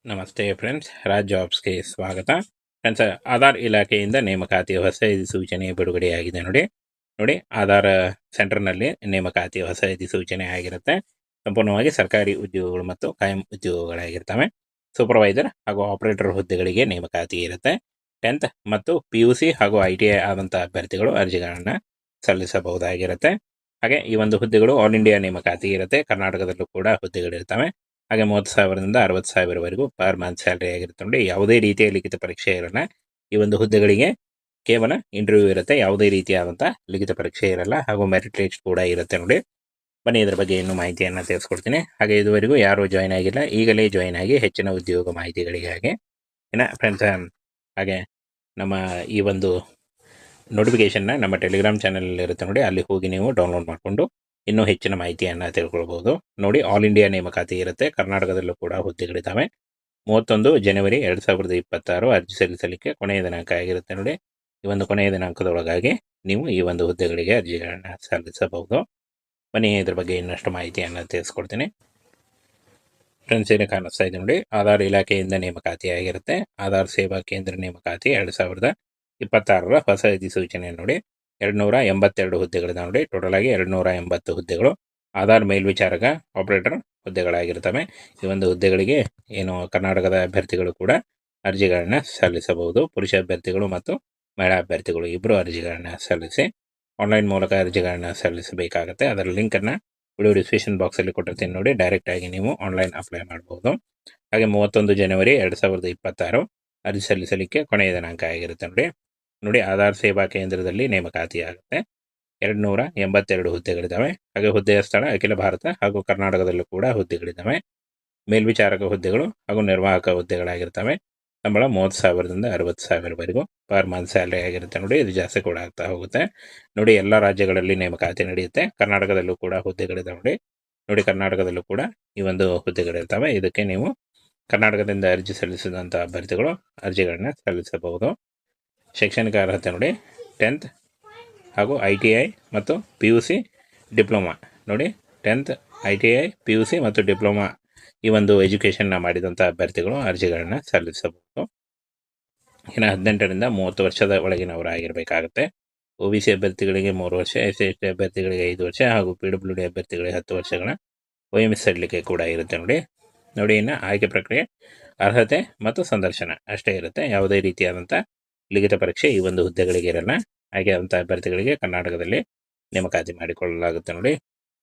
ನಮಸ್ತೆ ಫ್ರೆಂಡ್ಸ್, ರಾಜ್ ಜಾಬ್ಸ್ಗೆ ಸ್ವಾಗತ. ಫ್ರೆಂಡ್ಸ್, ಆಧಾರ್ ಇಲಾಖೆಯಿಂದ ನೇಮಕಾತಿ ಹೊಸ ಅಧಿಸೂಚನೆ ಬಿಡುಗಡೆಯಾಗಿದೆ. ನೋಡಿ ಆಧಾರ್ ಸೆಂಟರ್ನಲ್ಲಿ ನೇಮಕಾತಿ ಹೊಸ ಅಧಿಸೂಚನೆ ಆಗಿರುತ್ತೆ. ಸಂಪೂರ್ಣವಾಗಿ ಸರ್ಕಾರಿ ಉದ್ಯೋಗಗಳು ಮತ್ತು ಕಾಯಂ ಉದ್ಯೋಗಗಳಾಗಿರ್ತವೆ. ಸೂಪರ್ವೈಸರ್ ಹಾಗೂ ಆಪರೇಟರ್ ಹುದ್ದೆಗಳಿಗೆ ನೇಮಕಾತಿ ಇರುತ್ತೆ. 10th ಮತ್ತು PUC ಹಾಗೂ ITI ಆದಂಥ ಅಭ್ಯರ್ಥಿಗಳು ಅರ್ಜಿಗಳನ್ನು ಸಲ್ಲಿಸಬಹುದಾಗಿರುತ್ತೆ. ಹಾಗೆ ಈ ಒಂದು ಹುದ್ದೆಗಳು ಆಲ್ ಇಂಡಿಯಾ ನೇಮಕಾತಿ ಇರುತ್ತೆ. ಕರ್ನಾಟಕದಲ್ಲೂ ಕೂಡ ಹುದ್ದೆಗಳಿರ್ತವೆ. ಹಾಗೆ 30,000ದಿಂದ 60,000ವರೆಗೂ ಪರ್ ಮಂತ್ ಸ್ಯಾಲರಿ ಆಗಿರುತ್ತೆ. ನೋಡಿ, ಯಾವುದೇ ರೀತಿಯ ಲಿಖಿತ ಪರೀಕ್ಷೆ ಇರಲ್ಲ. ಈ ಒಂದು ಹುದ್ದೆಗಳಿಗೆ ಕೇವಲ ಇಂಟರ್ವ್ಯೂ ಇರುತ್ತೆ. ಯಾವುದೇ ರೀತಿಯಾದಂಥ ಲಿಖಿತ ಪರೀಕ್ಷೆ ಇರಲ್ಲ. ಹಾಗೂ ಮೆರಿಟ್ ಲಿಸ್ಟ್ ಕೂಡ ಇರುತ್ತೆ. ನೋಡಿ, ಬನ್ನಿ ಇದರ ಬಗ್ಗೆ ಇನ್ನೂ ಮಾಹಿತಿಯನ್ನು ತಿಳಿಸ್ಕೊಡ್ತೀನಿ. ಹಾಗೆ ಇದುವರೆಗೂ ಯಾರು ಜಾಯ್ನ್ ಆಗಿಲ್ಲ, ಈಗಲೇ ಜಾಯ್ನ್ ಆಗಿ ಹೆಚ್ಚಿನ ಉದ್ಯೋಗ ಮಾಹಿತಿಗಳಿಗಾಗಿ. ಇನ್ನು ಫ್ರೆಂಡ್ಸ್, ಹಾಗೆ ನಮ್ಮ ಈ ಒಂದು ನೋಟಿಫಿಕೇಷನ್ನ ನಮ್ಮ ಟೆಲಿಗ್ರಾಮ್ ಚಾನಲ್ ಇರುತ್ತೆ. ನೋಡಿ, ಅಲ್ಲಿ ಹೋಗಿ ನೀವು ಡೌನ್ಲೋಡ್ ಮಾಡಿಕೊಂಡು ಇನ್ನೂ ಹೆಚ್ಚಿನ ಮಾಹಿತಿಯನ್ನು ತಿಳ್ಕೊಳ್ಬೋದು. ನೋಡಿ, ಆಲ್ ಇಂಡಿಯಾ ನೇಮಕಾತಿ ಇರುತ್ತೆ. ಕರ್ನಾಟಕದಲ್ಲೂ ಕೂಡ ಹುದ್ದೆಗಳಿದ್ದಾವೆ. 31 ಜನವರಿ 2026 ಅರ್ಜಿ ಸಲ್ಲಿಸಲಿಕ್ಕೆ ಕೊನೆಯ ದಿನಾಂಕ ಆಗಿರುತ್ತೆ. ನೋಡಿ, ಈ ಒಂದು ಕೊನೆಯ ದಿನಾಂಕದೊಳಗಾಗಿ ನೀವು ಈ ಒಂದು ಹುದ್ದೆಗಳಿಗೆ ಅರ್ಜಿಗಳನ್ನು ಸಲ್ಲಿಸಬಹುದು. ಬನ್ನಿ ಇದ್ರ ಬಗ್ಗೆ ಇನ್ನಷ್ಟು ಮಾಹಿತಿಯನ್ನು ತಿಳಿಸ್ಕೊಡ್ತೀನಿ. ಫ್ರೆಂಡ್ಸ್, ಏನು ಕಾಣಿಸ್ತಾ ಇದೆ ನೋಡಿ, ಆಧಾರ್ ಇಲಾಖೆಯಿಂದ ನೇಮಕಾತಿ ಆಗಿರುತ್ತೆ. ಆಧಾರ್ ಸೇವಾ ಕೇಂದ್ರ ನೇಮಕಾತಿ 2026 ಹೊಸ ಅಧಿಸೂಚನೆ. ನೋಡಿ, 282 ಹುದ್ದೆಗಳಿದಾವೆ. ನೋಡಿ, ಟೋಟಲ್ ಆಗಿ 280 ಹುದ್ದೆಗಳು ಆಧಾರ್ ಮೇಲ್ವಿಚಾರಕ ಆಪರೇಟರ್ ಹುದ್ದೆಗಳಾಗಿರ್ತವೆ. ಈ ಒಂದು ಹುದ್ದೆಗಳಿಗೆ ಕರ್ನಾಟಕದ ಅಭ್ಯರ್ಥಿಗಳು ಕೂಡ ಅರ್ಜಿಗಳನ್ನ ಸಲ್ಲಿಸಬಹುದು. ಪುರುಷ ಅಭ್ಯರ್ಥಿಗಳು ಮತ್ತು ಮಹಿಳಾ ಅಭ್ಯರ್ಥಿಗಳು ಇಬ್ಬರು ಅರ್ಜಿಗಳನ್ನ ಸಲ್ಲಿಸಿ ಆನ್ಲೈನ್ ಮೂಲಕ ಅರ್ಜಿಗಳನ್ನ ಸಲ್ಲಿಸಬೇಕಾಗುತ್ತೆ. ಅದರ ಲಿಂಕನ್ನು ವಿಡಿಯೋ ಡಿಸ್ಕ್ರಿಪ್ಷನ್ ಬಾಕ್ಸಲ್ಲಿ ಕೊಟ್ಟಿರ್ತೀನಿ. ನೋಡಿ, ಡೈರೆಕ್ಟಾಗಿ ನೀವು ಆನ್ಲೈನ್ ಅಪ್ಲೈ ಮಾಡ್ಬೋದು. ಹಾಗೆ 31 ಜನವರಿ 2026 ಅರ್ಜಿ ಸಲ್ಲಿಸಲಿಕ್ಕೆ ಕೊನೆಯ ದಿನಾಂಕ ಆಗಿರುತ್ತೆ. ನೋಡಿ, ಆಧಾರ್ ಸೇವಾ ಕೇಂದ್ರದಲ್ಲಿ ನೇಮಕಾತಿ ಆಗುತ್ತೆ. 282 ಹುದ್ದೆಗಳಿದ್ದಾವೆ. ಹಾಗೆ ಹುದ್ದೆಯ ಸ್ಥಳ ಅಖಿಲ ಭಾರತ ಹಾಗೂ ಕರ್ನಾಟಕದಲ್ಲೂ ಕೂಡ ಹುದ್ದೆಗಳಿದ್ದಾವೆ. ಮೇಲ್ವಿಚಾರಕ ಹುದ್ದೆಗಳು ಹಾಗೂ ನಿರ್ವಾಹಕ ಹುದ್ದೆಗಳಾಗಿರ್ತವೆ. ಸಂಬಳ 30,000ದಿಂದ 60,000ವರೆಗೂ ಪರ್ ಮಂತ್ ಸ್ಯಾಲರಿ ಆಗಿರುತ್ತೆ. ನೋಡಿ, ಇದು ಜಾಸ್ತಿ ಕೂಡ ಆಗ್ತಾ ಹೋಗುತ್ತೆ. ನೋಡಿ, ಎಲ್ಲ ರಾಜ್ಯಗಳಲ್ಲಿ ನೇಮಕಾತಿ ನಡೆಯುತ್ತೆ. ಕರ್ನಾಟಕದಲ್ಲೂ ಕೂಡ ಹುದ್ದೆಗಳಿದ್ದಾವೆ. ನೋಡಿ, ಕರ್ನಾಟಕದಲ್ಲೂ ಕೂಡ ಈ ಒಂದು ಹುದ್ದೆಗಳಿರ್ತವೆ. ಇದಕ್ಕೆ ನೀವು ಕರ್ನಾಟಕದಿಂದ ಅರ್ಜಿ ಸಲ್ಲಿಸಿದಂಥ ಅಭ್ಯರ್ಥಿಗಳು ಅರ್ಜಿಗಳನ್ನ ಸಲ್ಲಿಸಬಹುದು. ಶೈಕ್ಷಣಿಕ ಅರ್ಹತೆ ನೋಡಿ, 10th ಹಾಗೂ ITI ಮತ್ತು PUC ಡಿಪ್ಲೊಮಾ. ನೋಡಿ, 10th ITI PUC ಮತ್ತು ಡಿಪ್ಲೊಮಾ ಈ ಒಂದು ಎಜುಕೇಷನ್ನ ಮಾಡಿದಂಥ ಅಭ್ಯರ್ಥಿಗಳು ಅರ್ಜಿಗಳನ್ನ ಸಲ್ಲಿಸಬಹುದು. ಇನ್ನು 18ರಿಂದ 30 ವರ್ಷದ ಒಳಗಿನವರಾಗಿರಬೇಕಾಗುತ್ತೆ. OBC ಅಭ್ಯರ್ಥಿಗಳಿಗೆ 3 ವರ್ಷ, SC/ST ಅಭ್ಯರ್ಥಿಗಳಿಗೆ 5 ವರ್ಷ ಹಾಗೂ PWD ಅಭ್ಯರ್ಥಿಗಳಿಗೆ 10 ವರ್ಷಗಳ OMS ಸಡಿಲಿಕೆ ಕೂಡ ಇರುತ್ತೆ. ನೋಡಿ, ಇನ್ನು ಆಯ್ಕೆ ಪ್ರಕ್ರಿಯೆ ಅರ್ಹತೆ ಮತ್ತು ಸಂದರ್ಶನ ಅಷ್ಟೇ ಇರುತ್ತೆ. ಯಾವುದೇ ರೀತಿಯಾದಂಥ ಲಿಖಿತ ಪರೀಕ್ಷೆ ಈ ಒಂದು ಹುದ್ದೆಗಳಿಗೆ ಇರಲ್ಲ. ಹಾಗೆ ಆದಂಥ ಅಭ್ಯರ್ಥಿಗಳಿಗೆ ಕರ್ನಾಟಕದಲ್ಲಿ ನೇಮಕಾತಿ ಮಾಡಿಕೊಳ್ಳಲಾಗುತ್ತೆ. ನೋಡಿ,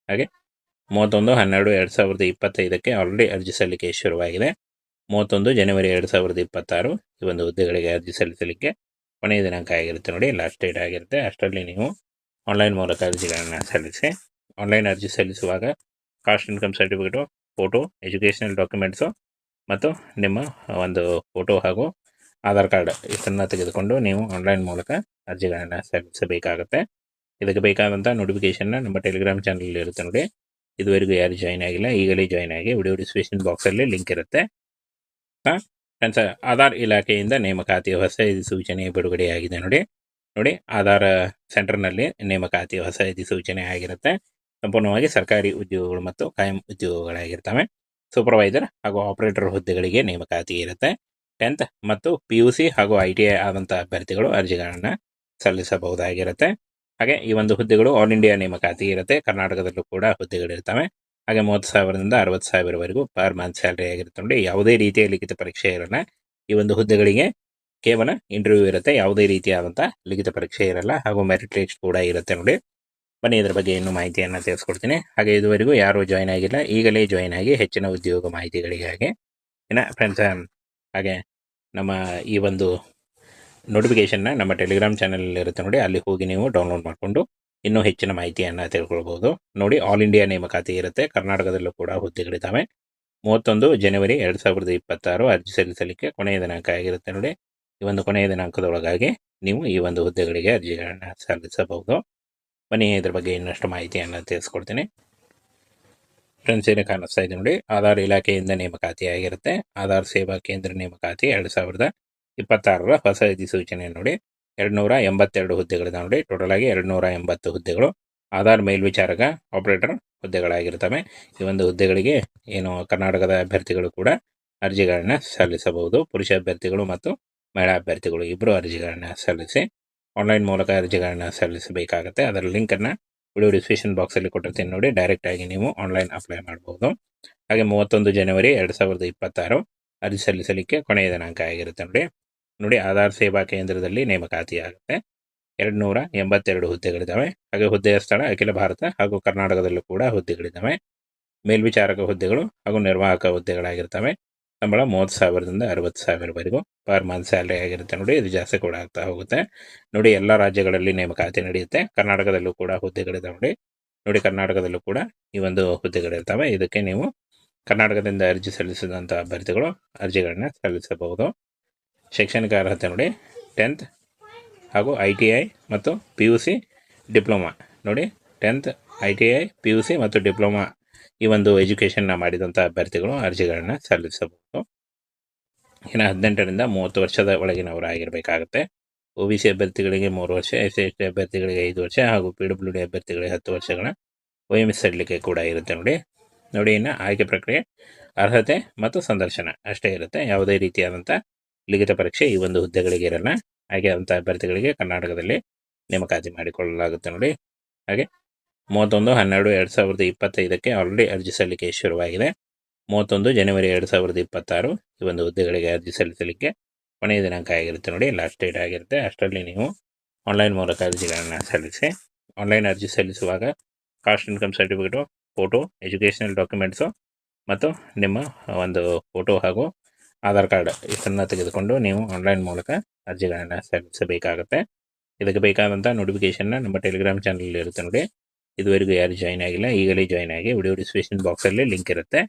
ಹಾಗೆ 31/12/2025 ಆಲ್ರೆಡಿ ಅರ್ಜಿ ಸಲ್ಲಿಕೆ ಶುರುವಾಗಿದೆ. 31 ಜನವರಿ 2026 ಈ ಒಂದು ಹುದ್ದೆಗಳಿಗೆ ಅರ್ಜಿ ಸಲ್ಲಿಸಲಿಕ್ಕೆ ಕೊನೆಯ ದಿನಾಂಕ ಆಗಿರುತ್ತೆ. ನೋಡಿ, ಲಾಸ್ಟ್ ಡೇಟ್ ಆಗಿರುತ್ತೆ. ಅಷ್ಟರಲ್ಲಿ ನೀವು ಆನ್ಲೈನ್ ಮೂಲಕ ಅರ್ಜಿಗಳನ್ನು ಸಲ್ಲಿಸಿ. ಆನ್ಲೈನ್ ಅರ್ಜಿ ಸಲ್ಲಿಸುವಾಗ caste income certificate, photo, educational documents ಮತ್ತು ನಿಮ್ಮ ಒಂದು ಫೋಟೋ ಹಾಗೂ ಆಧಾರ್ ಕಾರ್ಡ್ ಇಷ್ಟನ್ನು ತೆಗೆದುಕೊಂಡು ನೀವು ಆನ್ಲೈನ್ ಮೂಲಕ ಅರ್ಜಿಗಳನ್ನು ಸಲ್ಲಿಸಬೇಕಾಗುತ್ತೆ. ಇದಕ್ಕೆ ಬೇಕಾದಂಥ ನೋಟಿಫಿಕೇಷನ್ನ ನಮ್ಮ ಟೆಲಿಗ್ರಾಮ್ ಚಾನಲ್ ಇರುತ್ತೆ. ನೋಡಿ, ಇದುವರೆಗೂ ಯಾರು ಜಾಯ್ನ್ ಆಗಿಲ್ಲ, ಈಗಲೇ ಜಾಯ್ನ್ ಆಗಿ. ವಿಡಿಯೋ ಡಿಸ್ಕ್ರಿಪ್ಷನ್ ಬಾಕ್ಸಲ್ಲಿ ಲಿಂಕ್ ಇರುತ್ತೆ. ಫ್ರೆಂಡ್ಸ್, ಆಧಾರ್ ಇಲಾಖೆಯಿಂದ ನೇಮಕಾತಿ ಹೊಸ ಅಧಿಸೂಚನೆ ಬಿಡುಗಡೆಯಾಗಿದೆ. ನೋಡಿ, ಆಧಾರ್ ಸೆಂಟರ್ನಲ್ಲಿ ನೇಮಕಾತಿ ಹೊಸ ಅಧಿಸೂಚನೆ ಆಗಿರುತ್ತೆ. ಸಂಪೂರ್ಣವಾಗಿ ಸರ್ಕಾರಿ ಉದ್ಯೋಗಗಳು ಮತ್ತು ಕಾಯಂ ಉದ್ಯೋಗಗಳಾಗಿರ್ತವೆ. ಸೂಪರ್ವೈಸರ್ ಹಾಗೂ ಆಪರೇಟರ್ ಹುದ್ದೆಗಳಿಗೆ ನೇಮಕಾತಿ ಇರುತ್ತೆ. 10th ಮತ್ತು PUC ಹಾಗೂ ITI ಆದಂಥ ಅಭ್ಯರ್ಥಿಗಳು ಅರ್ಜಿಗಳನ್ನು ಸಲ್ಲಿಸಬಹುದಾಗಿರುತ್ತೆ. ಹಾಗೆ ಈ ಒಂದು ಹುದ್ದೆಗಳು ಆಲ್ ಇಂಡಿಯಾ ನೇಮಕಾತಿ ಇರುತ್ತೆ. ಕರ್ನಾಟಕದಲ್ಲೂ ಕೂಡ ಹುದ್ದೆಗಳಿರ್ತವೆ. ಹಾಗೆ 30,000ದಿಂದ 60,000ವರೆಗೂ ಪರ್ ಮಂತ್ ಸ್ಯಾಲರಿ ಆಗಿರುತ್ತೆ. ನೋಡಿ, ಯಾವುದೇ ರೀತಿಯ ಲಿಖಿತ ಪರೀಕ್ಷೆ ಇರಲ್ಲ. ಈ ಒಂದು ಹುದ್ದೆಗಳಿಗೆ ಕೇವಲ ಇಂಟರ್ವ್ಯೂ ಇರುತ್ತೆ. ಯಾವುದೇ ರೀತಿಯಾದಂಥ ಲಿಖಿತ ಪರೀಕ್ಷೆ ಇರಲ್ಲ. ಹಾಗೂ ಮೆರಿಟ್ ಲಿಸ್ಟ್ ಕೂಡ ಇರುತ್ತೆ. ನೋಡಿ, ಬನ್ನಿ ಇದರ ಬಗ್ಗೆ ಇನ್ನೂ ಮಾಹಿತಿಯನ್ನು ತಿಳಿಸ್ಕೊಡ್ತೀನಿ. ಹಾಗೆ ಇದುವರೆಗೂ ಯಾರು ಜಾಯ್ನ್ ಆಗಿಲ್ಲ, ಈಗಲೇ ಜಾಯ್ನ್ ಆಗಿ ಹೆಚ್ಚಿನ ಉದ್ಯೋಗ ಮಾಹಿತಿಗಳಿಗಾಗಿ. ಇನ್ನು ಫ್ರೆಂಡ್ಸ್, ಹಾಗೆ ನಮ್ಮ ಈ ಒಂದು ನೋಟಿಫಿಕೇಷನ್ನ ನಮ್ಮ ಟೆಲಿಗ್ರಾಮ್ ಚಾನಲ್ ಇರುತ್ತೆ. ನೋಡಿ, ಅಲ್ಲಿ ಹೋಗಿ ನೀವು ಡೌನ್ಲೋಡ್ ಮಾಡಿಕೊಂಡು ಇನ್ನೂ ಹೆಚ್ಚಿನ ಮಾಹಿತಿಯನ್ನು ತಿಳ್ಕೊಳ್ಬೋದು. ನೋಡಿ, ಆಲ್ ಇಂಡಿಯಾ ನೇಮಕಾತಿ ಇರುತ್ತೆ. ಕರ್ನಾಟಕದಲ್ಲೂ ಕೂಡ ಹುದ್ದೆಗಳಿದ್ದಾವೆ. 31 ಜನವರಿ 2026 ಅರ್ಜಿ ಸಲ್ಲಿಸಲಿಕ್ಕೆ ಕೊನೆಯ ದಿನಾಂಕ ಆಗಿರುತ್ತೆ. ನೋಡಿ, ಈ ಒಂದು ಕೊನೆಯ ದಿನಾಂಕದೊಳಗಾಗಿ ನೀವು ಈ ಒಂದು ಹುದ್ದೆಗಳಿಗೆ ಅರ್ಜಿಗಳನ್ನು ಸಲ್ಲಿಸಬಹುದು. ಬನ್ನಿ ಇದ್ರ ಬಗ್ಗೆ ಇನ್ನಷ್ಟು ಮಾಹಿತಿಯನ್ನು ತಿಳಿಸ್ಕೊಡ್ತೀನಿ. ಫ್ರೆಂಡ್ಸ್, ಏನು ಕಾಣಿಸ್ತಾ ಇದೆ ನೋಡಿ, ಆಧಾರ್ ಇಲಾಖೆಯಿಂದ ನೇಮಕಾತಿ ಆಗಿರುತ್ತೆ. ಆಧಾರ್ ಸೇವಾ ಕೇಂದ್ರ ನೇಮಕಾತಿ 2026 ಹೊಸ ಅಧಿಸೂಚನೆ. ನೋಡಿ, 282 ಹುದ್ದೆಗಳಿದಾವೆ. ನೋಡಿ, ಟೋಟಲ್ ಆಗಿ 280 ಹುದ್ದೆಗಳು ಆಧಾರ್ ಮೇಲ್ವಿಚಾರಕ ಆಪರೇಟರ್ ಹುದ್ದೆಗಳಾಗಿರ್ತವೆ. ಈ ಒಂದು ಹುದ್ದೆಗಳಿಗೆ ಕರ್ನಾಟಕದ ಅಭ್ಯರ್ಥಿಗಳು ಕೂಡ ಅರ್ಜಿಗಳನ್ನ ಸಲ್ಲಿಸಬಹುದು. ಪುರುಷ ಅಭ್ಯರ್ಥಿಗಳು ಮತ್ತು ಮಹಿಳಾ ಅಭ್ಯರ್ಥಿಗಳು ಇಬ್ಬರು ಅರ್ಜಿಗಳನ್ನ ಸಲ್ಲಿಸಿ ಆನ್ಲೈನ್ ಮೂಲಕ ಅರ್ಜಿಗಳನ್ನ ಸಲ್ಲಿಸಬೇಕಾಗುತ್ತೆ. ಅದರ ಲಿಂಕನ್ನು ವಿಡಿಯೋ ಡಿಸ್ಕ್ರಿಪ್ಷನ್ ಬಾಕ್ಸಲ್ಲಿ ಕೊಟ್ಟಿರ್ತೀನಿ ನೋಡಿ, ಡೈರೆಕ್ಟಾಗಿ ನೀವು ಆನ್ಲೈನ್ ಅಪ್ಲೈ ಮಾಡ್ಬೋದು. ಹಾಗೆ 31 ಜನವರಿ 2026 ಅರ್ಜಿ ಸಲ್ಲಿಸಲಿಕ್ಕೆ ಕೊನೆಯ ದಿನಾಂಕ ಆಗಿರುತ್ತೆ ನೋಡಿ. ಆಧಾರ್ ಸೇವಾ ಕೇಂದ್ರದಲ್ಲಿ ನೇಮಕಾತಿಯಾಗುತ್ತೆ. 282 ಹುದ್ದೆಗಳಿದ್ದಾವೆ. ಹಾಗೆ ಹುದ್ದೆಯ ಸ್ಥಳ ಅಖಿಲ ಭಾರತ ಹಾಗೂ ಕರ್ನಾಟಕದಲ್ಲೂ ಕೂಡ ಹುದ್ದೆಗಳಿದ್ದಾವೆ. ಮೇಲ್ವಿಚಾರಕ ಹುದ್ದೆಗಳು ಹಾಗೂ ನಿರ್ವಾಹಕ ಹುದ್ದೆಗಳಾಗಿರ್ತವೆ. ಸಂಬಳ 30,000ದಿಂದ 60,000ವರೆಗೂ ಪರ್ ಮಂತ್ ಸ್ಯಾಲರಿ ಆಗಿರುತ್ತೆ ನೋಡಿ. ಇದು ಜಾಸ್ತಿ ಕೂಡ ಆಗ್ತಾ ಹೋಗುತ್ತೆ ನೋಡಿ. ಎಲ್ಲ ರಾಜ್ಯಗಳಲ್ಲಿ ನೇಮಕಾತಿ ನಡೆಯುತ್ತೆ. ಕರ್ನಾಟಕದಲ್ಲೂ ಕೂಡ ಹುದ್ದೆಗಳಿದ್ದಾವೆ ನೋಡಿ. ಕರ್ನಾಟಕದಲ್ಲೂ ಕೂಡ ಈ ಒಂದು ಹುದ್ದೆಗಳಿರ್ತವೆ. ಇದಕ್ಕೆ ನೀವು ಕರ್ನಾಟಕದಿಂದ ಅರ್ಜಿ ಸಲ್ಲಿಸಿದಂಥ ಅಭ್ಯರ್ಥಿಗಳು ಅರ್ಜಿಗಳನ್ನ ಸಲ್ಲಿಸಬಹುದು. ಶೈಕ್ಷಣಿಕ ಅರ್ಹತೆ ನೋಡಿ 10th ಹಾಗೂ ITI ಮತ್ತು PUC ಡಿಪ್ಲೊಮಾ ನೋಡಿ. 10th ITI PUC ಮತ್ತು ಡಿಪ್ಲೊಮಾ ಈ ಒಂದು ಎಜುಕೇಷನ್ನ ಮಾಡಿದಂಥ ಅಭ್ಯರ್ಥಿಗಳು ಅರ್ಜಿಗಳನ್ನ ಸಲ್ಲಿಸಬಹುದು. ಇನ್ನು 18ರಿಂದ 30 ವರ್ಷದ ಒಳಗಿನವರಾಗಿರಬೇಕಾಗುತ್ತೆ. OBC ಅಭ್ಯರ್ಥಿಗಳಿಗೆ 3 ವರ್ಷ, SC/ST ಅಭ್ಯರ್ಥಿಗಳಿಗೆ 5 ವರ್ಷ ಹಾಗೂ PWD ಅಭ್ಯರ್ಥಿಗಳಿಗೆ 10 ವರ್ಷಗಳ OMS ಸಡಿಲಿಕೆ ಕೂಡ ಇರುತ್ತೆ ನೋಡಿ. ಇನ್ನು ಆಯ್ಕೆ ಪ್ರಕ್ರಿಯೆ ಅರ್ಹತೆ ಮತ್ತು ಸಂದರ್ಶನ ಅಷ್ಟೇ ಇರುತ್ತೆ. ಯಾವುದೇ ರೀತಿಯಾದಂಥ ಲಿಖಿತ ಪರೀಕ್ಷೆ ಈ ಒಂದು ಹುದ್ದೆಗಳಿಗೆ ಇರಲ್ಲ. ಹಾಗೆ ಅಂಥ ಅಭ್ಯರ್ಥಿಗಳಿಗೆ ಕರ್ನಾಟಕದಲ್ಲಿ ನೇಮಕಾತಿ ಮಾಡಿಕೊಳ್ಳಲಾಗುತ್ತೆ ನೋಡಿ. ಹಾಗೆ 31/12/2025 ಆಲ್ರೆಡಿ ಅರ್ಜಿ ಸಲ್ಲಿಕೆ ಶುರುವಾಗಿದೆ. 31 ಜನವರಿ 2026 ಈ ಒಂದು ಹುದ್ದೆಗಳಿಗೆ ಅರ್ಜಿ ಸಲ್ಲಿಸಲಿಕ್ಕೆ ಕೊನೆಯ ದಿನಾಂಕ ಆಗಿರುತ್ತೆ ನೋಡಿ, ಲಾಸ್ಟ್ ಡೇಟ್ ಆಗಿರುತ್ತೆ. ಅಷ್ಟರಲ್ಲಿ ನೀವು ಆನ್ಲೈನ್ ಮೂಲಕ ಅರ್ಜಿಗಳನ್ನು ಸಲ್ಲಿಸಿ. ಆನ್ಲೈನ್ ಅರ್ಜಿ ಸಲ್ಲಿಸುವಾಗ caste income certificate, photo, educational documents ಮತ್ತು ನಿಮ್ಮ ಒಂದು ಫೋಟೋ ಹಾಗೂ ಆಧಾರ್ ಕಾರ್ಡ್ ಇಷ್ಟನ್ನು ತೆಗೆದುಕೊಂಡು ನೀವು ಆನ್ಲೈನ್ ಮೂಲಕ ಅರ್ಜಿಗಳನ್ನು ಸಲ್ಲಿಸಬೇಕಾಗುತ್ತೆ. ಇದಕ್ಕೆ ಬೇಕಾದಂಥ ನೋಟಿಫಿಕೇಷನ್ನ ನಮ್ಮ ಟೆಲಿಗ್ರಾಮ್ ಚಾನಲ್ ಇರುತ್ತೆ ನೋಡಿ. ಇದುವರೆಗೂ ಯಾರು ಜಾಯ್ನ್ ಆಗಿಲ್ಲ, ಈಗಲೇ ಜಾಯ್ನ್ ಆಗಿ. ವಿಡಿಯೋ ಡಿಸ್ಕ್ರಿಪ್ಷನ್ ಬಾಕ್ಸಲ್ಲಿ ಲಿಂಕ್ ಇರುತ್ತೆ,